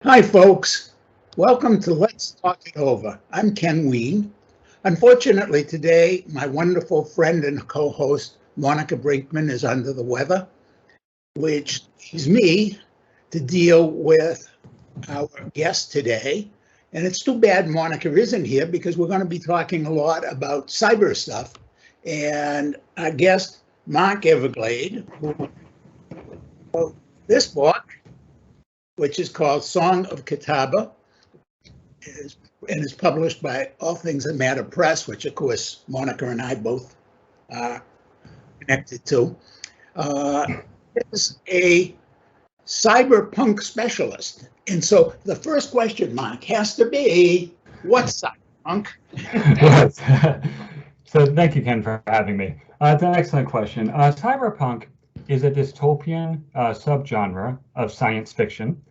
Hi, folks. Welcome to Let's Talk It Over. I'm Ken Weene. Unfortunately, today, my wonderful friend and co-host, Monica Brinkman, is under the weather, which leaves me to deal with our guest today. And it's too bad Monica isn't here because we're going to be talking a lot about cyber stuff. And our guest, Mark Everglade, who wrote this book, which is called Song of Kitaba, and is published by All Things That Matter Press, which, of course, Monica and I both are connected to, is a cyberpunk specialist. And so the first question, Mark, has to be, what's cyberpunk? Yes. So thank you, Ken, for having me. It's an excellent question. Cyberpunk is a dystopian subgenre of science fiction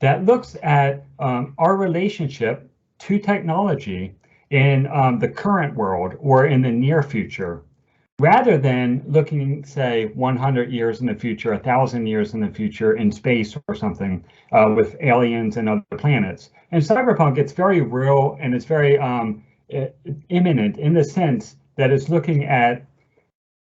that looks at our relationship to technology in the current world or in the near future, rather than looking, say, 100 years in the future, 1,000 years in the future in space or something with aliens and other planets. And cyberpunk, it's very real and it's very imminent in the sense that it's looking at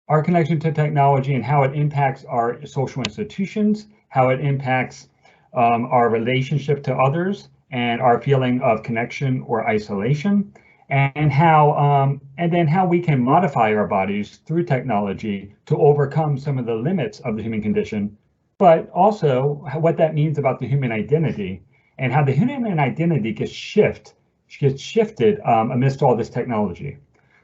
our connection to technology and how it impacts our social institutions, how it impacts our relationship to others and our feeling of connection or isolation, and then how we can modify our bodies through technology to overcome some of the limits of the human condition, but also what that means about the human identity and how the human identity gets shifted amidst all this technology.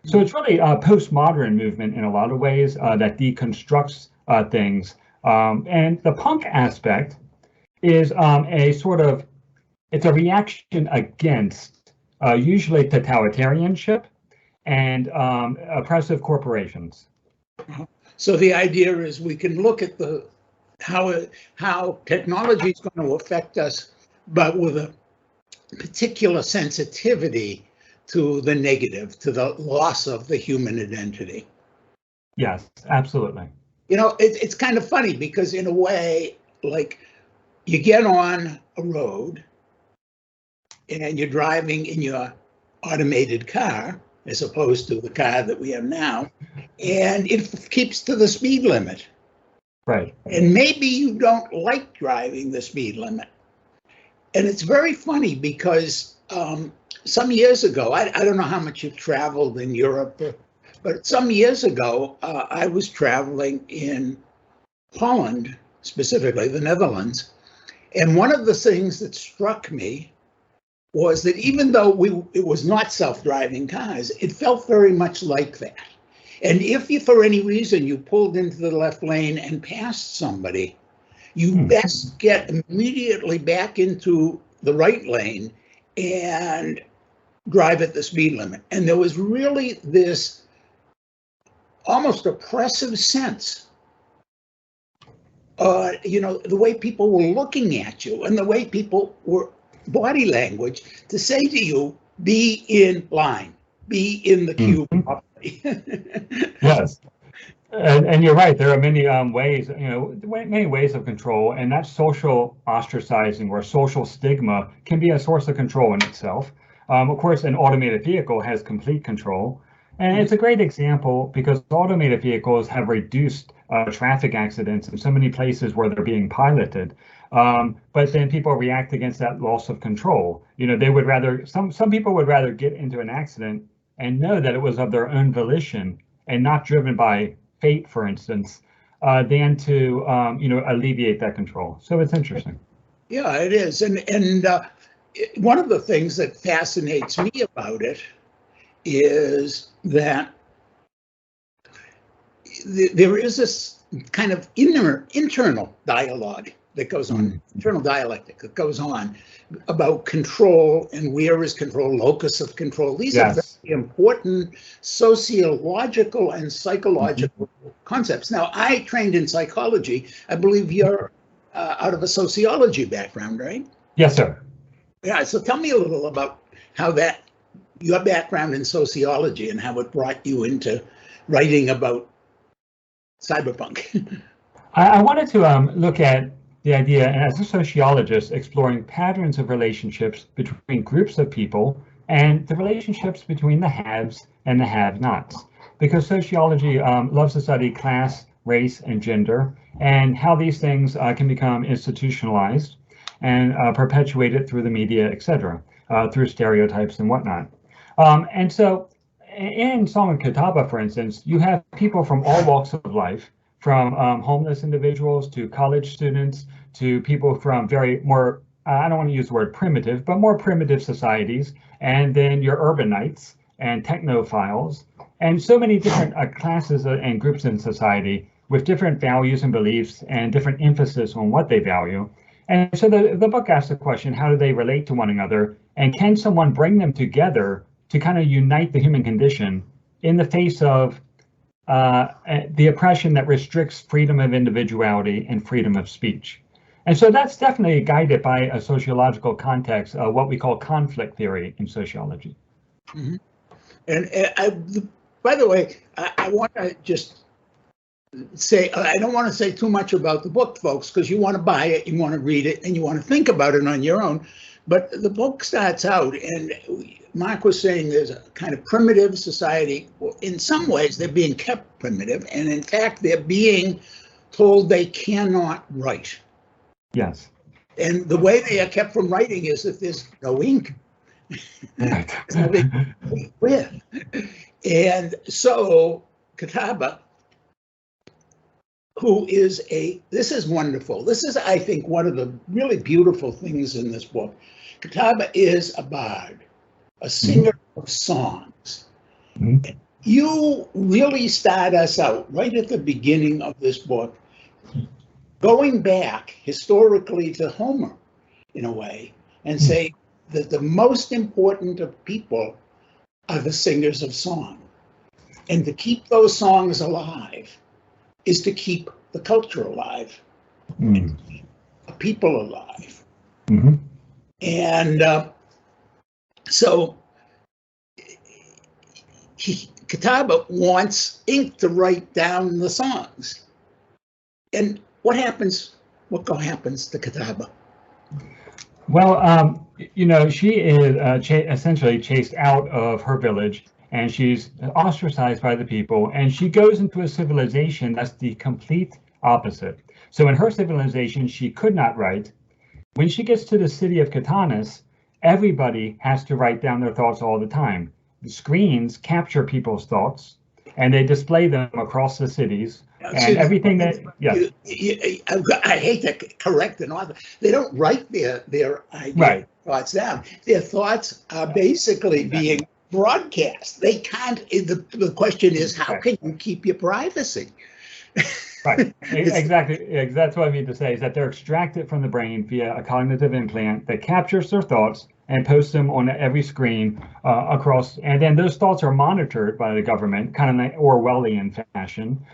So it's really a postmodern movement in a lot of ways that deconstructs things. And the punk aspect is it's a reaction against usually totalitarianship and oppressive corporations. So the idea is we can look at how technology is going to affect us, but with a particular sensitivity to the negative, to the loss of the human identity. Yes, absolutely. You know, it's kind of funny because in a way, like, you get on a road and you're driving in your automated car, as opposed to the car that we have now, and it keeps to the speed limit. Right. And maybe you don't like driving the speed limit. And it's very funny because some years ago, I don't know how much you've traveled in Europe, but some years ago, I was traveling in Holland, specifically the Netherlands. And one of the things that struck me was that even though it was not self-driving cars, it felt very much like that. And if you, for any reason, you pulled into the left lane and passed somebody, you best get immediately back into the right lane and drive at the speed limit. And there was really this almost oppressive sense, the way people were looking at you and the way people were body language to say to you, be in line, be in the queue properly. Yes. And you're right. There are many ways, many ways of control, and that social ostracizing or social stigma can be a source of control in itself. Of course, an automated vehicle has complete control, and it's a great example because automated vehicles have reduced traffic accidents in so many places where they're being piloted. But then people react against that loss of control. They would rather, some people would rather get into an accident and know that it was of their own volition and not driven by fate, for instance, than to alleviate that control. So it's interesting. Yeah, it is. And one of the things that fascinates me about it is that there is this kind of internal dialogue that goes on, internal dialectic that goes on about control and where is control, locus of control. These are very important sociological and psychological concepts. Now, I trained in psychology. I believe you're out of a sociology background, right? Yes, sir. Yeah, so tell me a little about how your background in sociology and how it brought you into writing about cyberpunk. I wanted to look at the idea, and as a sociologist, exploring patterns of relationships between groups of people and the relationships between the haves and the have-nots. Because sociology loves to study class, race, and gender, and how these things can become institutionalized and perpetuated through the media, etc., through stereotypes and whatnot. And so in Song of Kitaba, for instance, you have people from all walks of life, from homeless individuals to college students to people from very more, I don't want to use the word primitive, but more primitive societies, and then your urbanites and technophiles, and so many different classes and groups in society with different values and beliefs and different emphasis on what they value. And so the book asks the question, how do they relate to one another? And can someone bring them together to kind of unite the human condition in the face of the oppression that restricts freedom of individuality and freedom of speech? And so that's definitely guided by a sociological context, what we call conflict theory in sociology. Mm-hmm. By the way, I want to just say, I don't want to say too much about the book, folks, because you want to buy it, you want to read it, and you want to think about it on your own. But the book starts out, and Mark was saying there's a kind of primitive society. Well, in some ways, they're being kept primitive, and in fact, they're being told they cannot write. Yes. And the way they are kept from writing is that there's no ink. Right. With. And so Kitaba, who is this is wonderful. This is, I think, one of the really beautiful things in this book. Kitaba is a bard, a singer of songs. Mm-hmm. You really start us out right at the beginning of this book, going back historically to Homer, in a way, and say that the most important of people are the singers of song. And to keep those songs alive is to keep the culture alive, and to keep the people alive. Mm-hmm. And so Kitaba wants ink to write down the songs. And what happens to Kitaba? Well, she is essentially chased out of her village, and she's ostracized by the people, and she goes into a civilization that's the complete opposite. So in her civilization, she could not write. When she gets to the city of Katanas, everybody has to write down their thoughts all the time. The screens capture people's thoughts, and they display them across the cities. And everything that, yeah. I hate to correct an author. They don't write their idea thoughts down. Their thoughts are basically being broadcast. They can't. The question is, how can you keep your privacy? Right. Exactly. That's what I mean to say, is that they're extracted from the brain via a cognitive implant that captures their thoughts and posts them on every screen across. And then those thoughts are monitored by the government, kind of in an Orwellian fashion,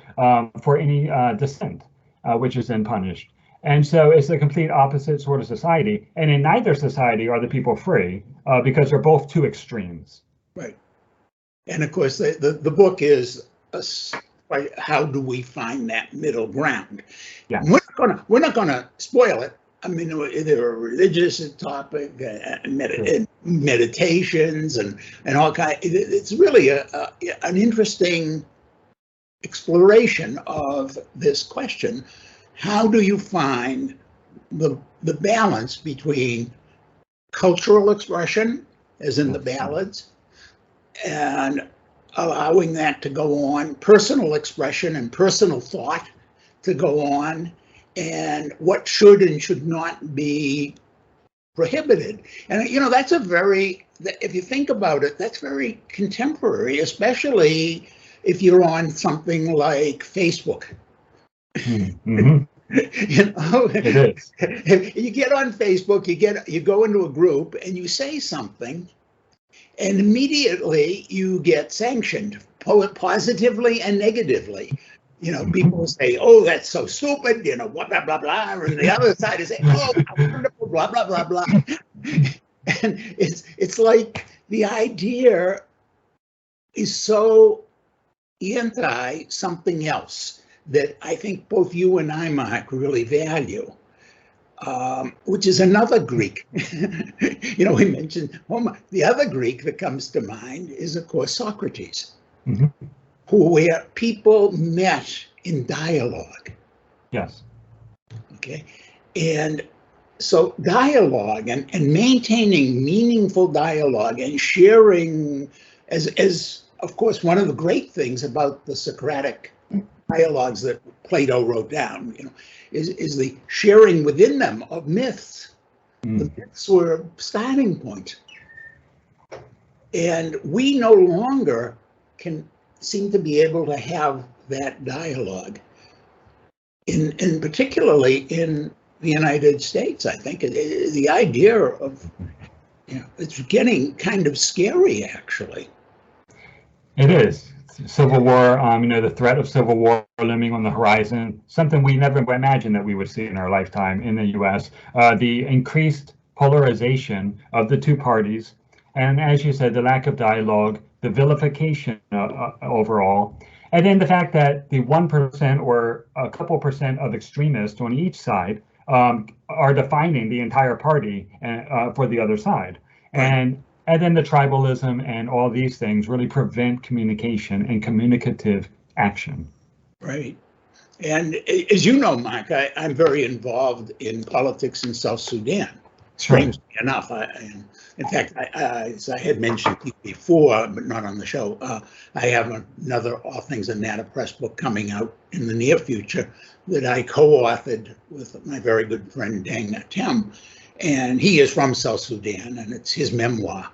for any dissent, which is then punished. And so it's a complete opposite sort of society. And in neither society are the people free, because they're both two extremes. Right. And of course, the book is how do we find that middle ground? Yeah. We're not gonna spoil it. I mean, there are religious topic, meditations, and all kind. It's really an interesting exploration of this question. How do you find the balance between cultural expression, as in the ballads, and allowing that to go on, personal expression and personal thought to go on, and what should and should not be prohibited? And that's if you think about it, that's very contemporary, especially if you're on something like Facebook. Mm-hmm. It is. You get on Facebook, you go into a group and you say something, and immediately you get sanctioned, positively and negatively. People say, "Oh, that's so stupid," blah, blah, blah, blah. And the other side is saying, "Oh, how wonderful," blah, blah, blah, blah. And it's like the idea is so anti something else that I think both you and I, Mark, really value. which is another Greek. We mentioned Homer. The other Greek that comes to mind is, of course, Socrates, where people met in dialogue. Yes. Okay. And so dialogue and maintaining meaningful dialogue and sharing, as of course, one of the great things about the Socratic dialogues that Plato wrote down, is the sharing within them of myths. The myths were a starting point. And we no longer can seem to be able to have that dialogue, in particularly in the United States. I think the idea of, it's getting kind of scary, actually. It is. Civil War, the threat of civil war looming on the horizon, something we never imagined that we would see in our lifetime in the U.S. The increased polarization of the two parties, and as you said, the lack of dialogue, the vilification overall, and then the fact that the 1% or a couple percent of extremists on each side are defining the entire party for the other side. Right. And then the tribalism and all these things really prevent communication and communicative action. Right. And as you know, Mike, I'm very involved in politics in South Sudan. Strangely enough, in fact, as I had mentioned to you before, but not on the show, I have another All Things Anata Press book coming out in the near future that I co-authored with my very good friend Deng Natem, and he is from South Sudan, and it's his memoir.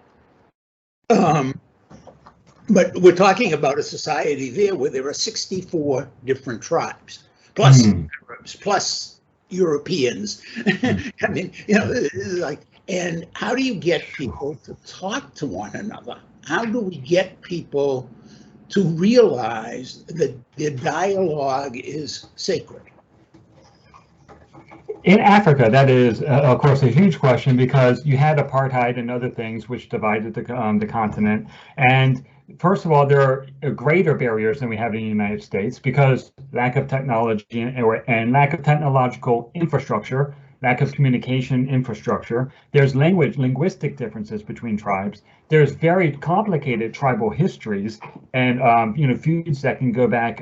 But we're talking about a society there where there are 64 different tribes, plus Arabs, plus Europeans. I mean, and how do you get people to talk to one another? How do we get people to realize that their dialogue is sacred? In Africa, that is, of course, a huge question, because you had apartheid and other things which divided the continent. And first of all, there are greater barriers than we have in the United States, because lack of technology and lack of technological infrastructure, lack of communication infrastructure. There's linguistic differences between tribes. There's very complicated tribal histories and feuds that can go back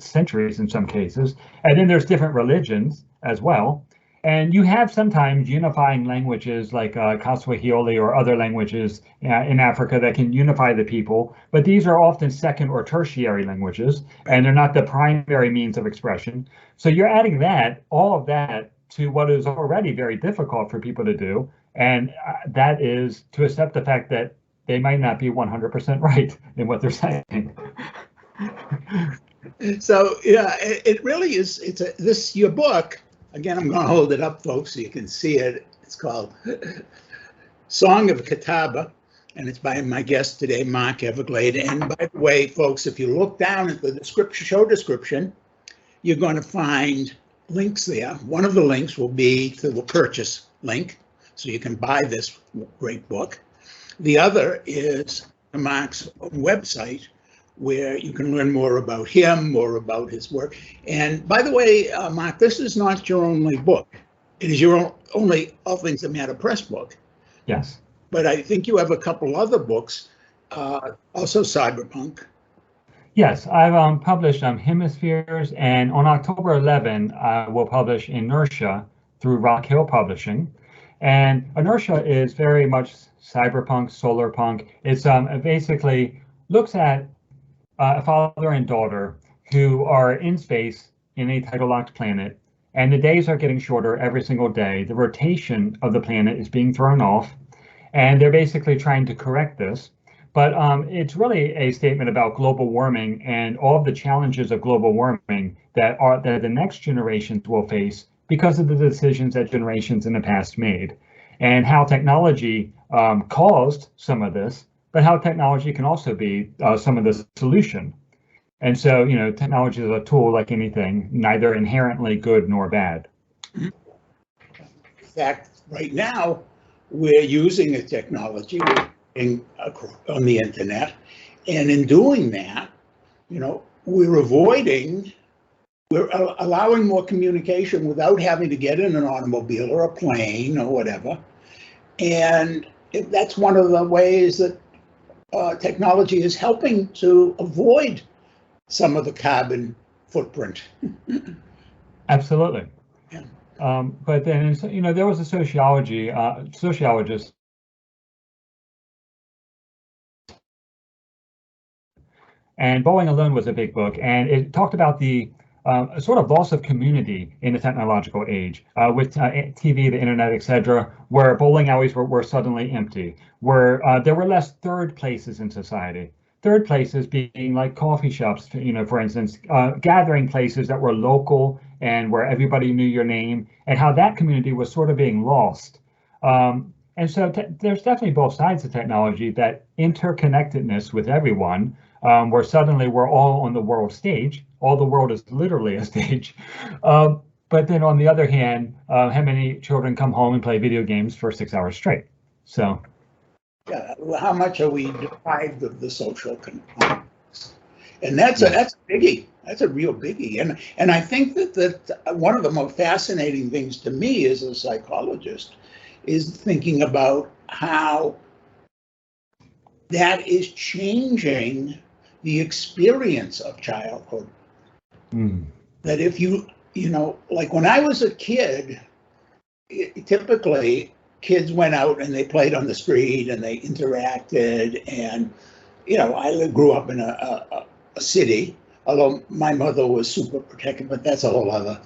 centuries in some cases. And then there's different religions as well. And you have sometimes unifying languages like Kiswahili or other languages in Africa that can unify the people, but these are often second or tertiary languages, and they're not the primary means of expression. So you're adding all of that to what is already very difficult for people to do, and that is to accept the fact that they might not be 100% right in what they're saying. So yeah, it really is. Your book. Again, I'm going to hold it up, folks, so you can see it. It's called Song of Kitaba, and it's by my guest today, Mark Everglade. And by the way, folks, if you look down at the show description, you're going to find links there. One of the links will be to the purchase link, so you can buy this great book. The other is Mark's website, where you can learn more about him, more about his work. And by the way, Mark, this is not your only book. It is your only All Things That Matter Press book. Yes. But I think you have a couple other books, also cyberpunk. Yes, I've published Hemispheres, and on October 11, I will publish Inertia through Rock Hill Publishing. And Inertia is very much cyberpunk, solarpunk. It's basically looks at a father and daughter who are in space in a tidal-locked planet, and the days are getting shorter every single day. The rotation of the planet is being thrown off, and they're basically trying to correct this. But it's really a statement about global warming and all of the challenges of global warming that the next generations will face because of the decisions that generations in the past made, and how technology caused some of this, but how technology can also be some of the solution. And so, technology is a tool like anything, neither inherently good nor bad. In fact, right now, we're using a technology on the internet, and in doing that, we're avoiding we're allowing more communication without having to get in an automobile or a plane or whatever. And that's one of the ways that technology is helping to avoid some of the carbon footprint. Absolutely. Yeah. But then, there was a sociologist, and Bowling Alone was a big book, and it talked about the sort of loss of community in the technological age with TV, the internet, etc., where bowling alleys were suddenly empty, where there were less third places in society. Third places being like coffee shops, for instance, gathering places that were local and where everybody knew your name, and how that community was sort of being lost. And so there's definitely both sides of technology, that interconnectedness with everyone, where suddenly we're all on the world stage. All the world is literally a stage. But then on the other hand, how many children come home and play video games for 6 hours straight? So. Yeah, how much are we deprived of the social components? And that's a biggie. That's a real biggie. And I think that one of the most fascinating things to me as a psychologist is thinking about how that is changing the experience of childhood. That if like when I was a kid, typically kids went out and they played on the street and they interacted. And, I grew up in a city, although my mother was super protective, but that's a whole other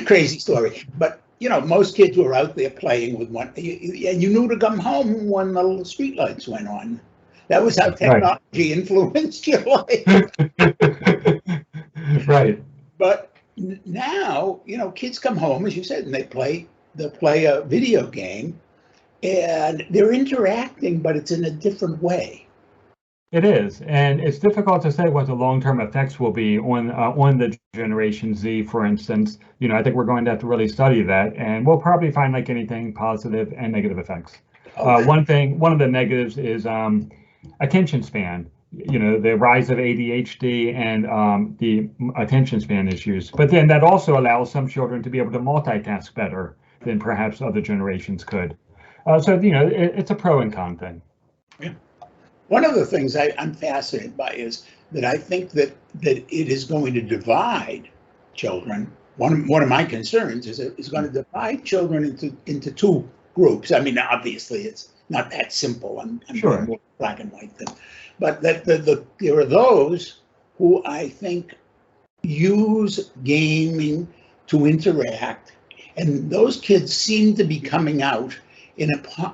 crazy story. But, most kids were out there playing with one, and you knew to come home when the streetlights went on. That was how technology influenced your life. Right. But now, kids come home, as you said, and they play a video game, and they're interacting, but it's in a different way. It is, and it's difficult to say what the long-term effects will be on the Generation Z, for instance. I think we're going to have to really study that, and we'll probably find, like anything, positive and negative effects. One of the negatives is attention span. The rise of ADHD and the attention span issues. But then that also allows some children to be able to multitask better than perhaps other generations could. So it's a pro and con thing. Yeah. One of the things I'm fascinated by is that I think that it is going to divide children. One of my concerns is it's going to divide children into two groups. I mean, obviously, it's not that simple. I'm sure. More black and white thing. But that there are those who I think use gaming to interact, and those kids seem to be coming out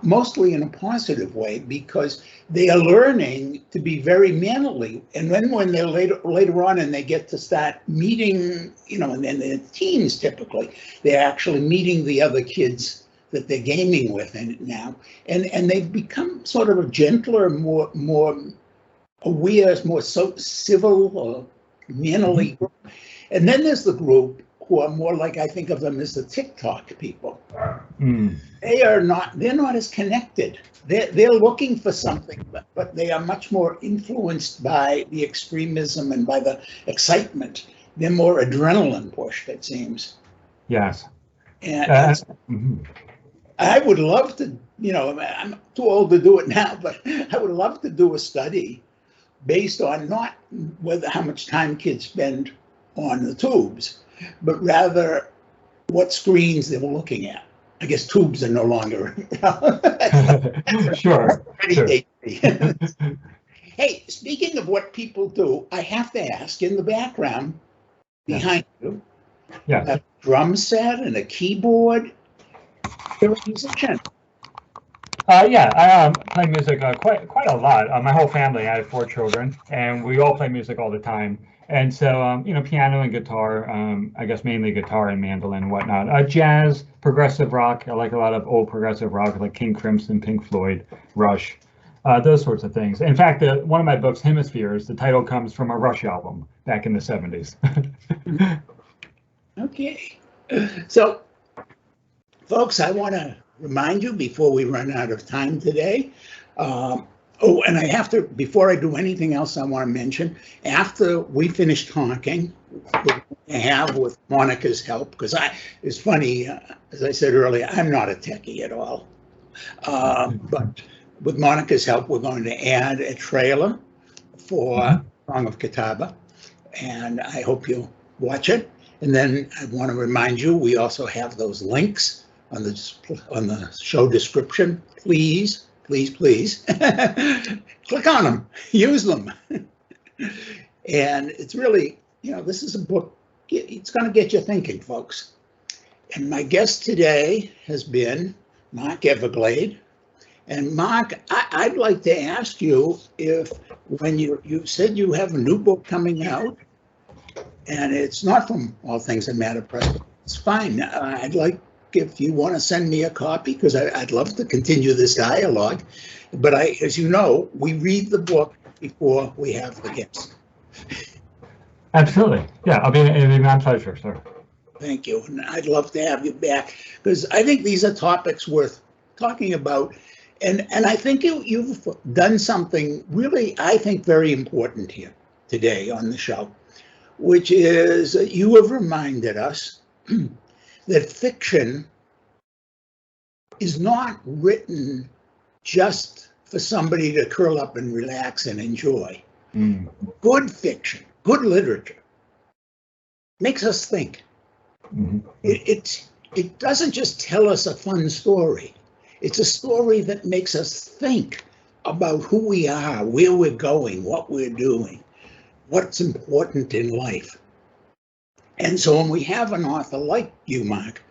mostly in a positive way, because they are learning to be very manly. And then when they're later on and they get to start meeting, and then they're teens typically, they're actually meeting the other kids that they're gaming with now, and they've become sort of a gentler, more aware, more civil or manly. And then there's the group who are more like, I think of them as the TikTok people. They're not as connected. They're looking for something, but they are much more influenced by the extremism and by the excitement. They're more adrenaline pushed, it seems. Yes. And I would love to, I'm too old to do it now, but I would love to do a study based on not how much time kids spend on the tubes, but rather what screens they were looking at. I guess tubes are no longer. Sure. Hey, speaking of what people do, I have to ask, in the background behind you, a drum set and a keyboard. You're a musician. I play music quite a lot. My whole family, I have 4 children, and we all play music all the time. And so, piano and guitar, I guess mainly guitar and mandolin and whatnot. Jazz, progressive rock. I like a lot of old progressive rock, like King Crimson, Pink Floyd, Rush, those sorts of things. In fact, one of my books, Hemispheres, the title comes from a Rush album back in the 70s. Okay. So, folks, I want to remind you before we run out of time today, Oh, and I have to, before I do anything else, I want to mention, after we finish talking, we're going to have with Monica's help, because it's funny, as I said earlier, I'm not a techie at all. But with Monica's help, we're going to add a trailer for Song of Kitaba, and I hope you'll watch it. And then I want to remind you, we also have those links on the show description. Please click on them, use them. And it's really, this is a book, it's going to get you thinking, folks. And my guest today has been Mark Everglade. And Mark, I'd like to ask you if, when you said you have a new book coming out, and it's not from All Things That Matter Press, it's fine. I'd like, if you want to send me a copy, because I'd love to continue this dialogue. But as you know, we read the book before we have the guest. Absolutely. Yeah, it'll be my pleasure, sir. Thank you. And I'd love to have you back, because I think these are topics worth talking about. And I think you've done something really, I think, very important here today on the show, which is you have reminded us that fiction is not written just for somebody to curl up and relax and enjoy. Good fiction, good literature, makes us think. It doesn't just tell us a fun story. It's a story that makes us think about who we are, where we're going, what we're doing, what's important in life. And so when we have an author like you, Mark,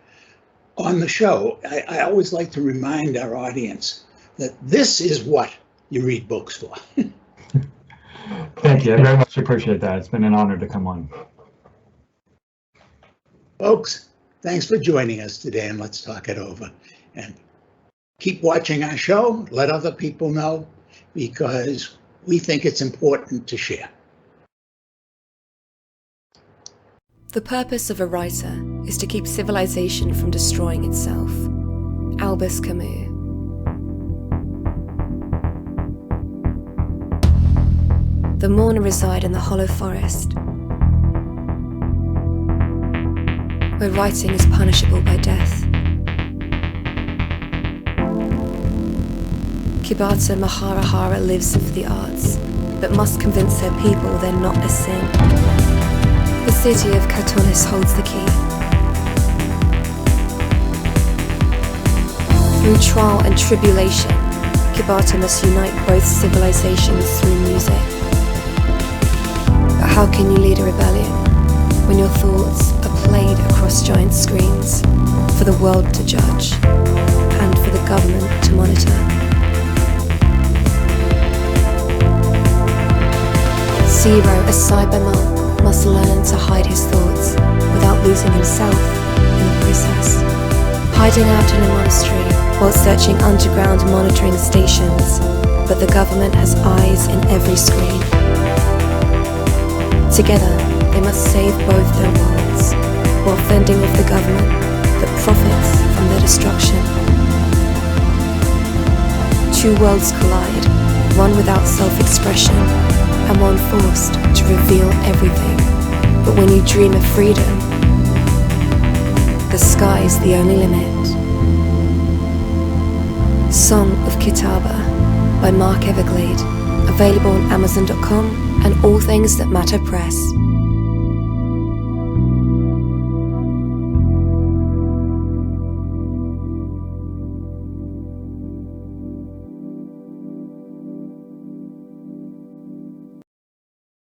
on the show, I always like to remind our audience that this is what you read books for. Thank you. I very much appreciate that. It's been an honor to come on. Folks, thanks for joining us today, and let's talk it over. And keep watching our show. Let other people know, because we think it's important to share. The purpose of a writer is to keep civilization from destroying itself. Albus Camus. The mourner reside in the hollow forest, where writing is punishable by death. Kibata Maharahara lives for the arts, but must convince her people they're not a sin. The city of Katonis holds the key. Through trial and tribulation, Kibata must unite both civilizations through music. But how can you lead a rebellion when your thoughts are played across giant screens for the world to judge and for the government to monitor? Zero, a cyber monk, must learn to hide his thoughts without losing himself in the process. Hiding out in a monastery while searching underground monitoring stations, but the government has eyes in every screen. Together, they must save both their worlds while fending off the government that profits from their destruction. Two worlds collide, one without self-expression and one forced to reveal everything. But when you dream of freedom, the sky's the only limit. Song of Kitaba by Mark Everglade, available on Amazon.com and All Things That Matter Press.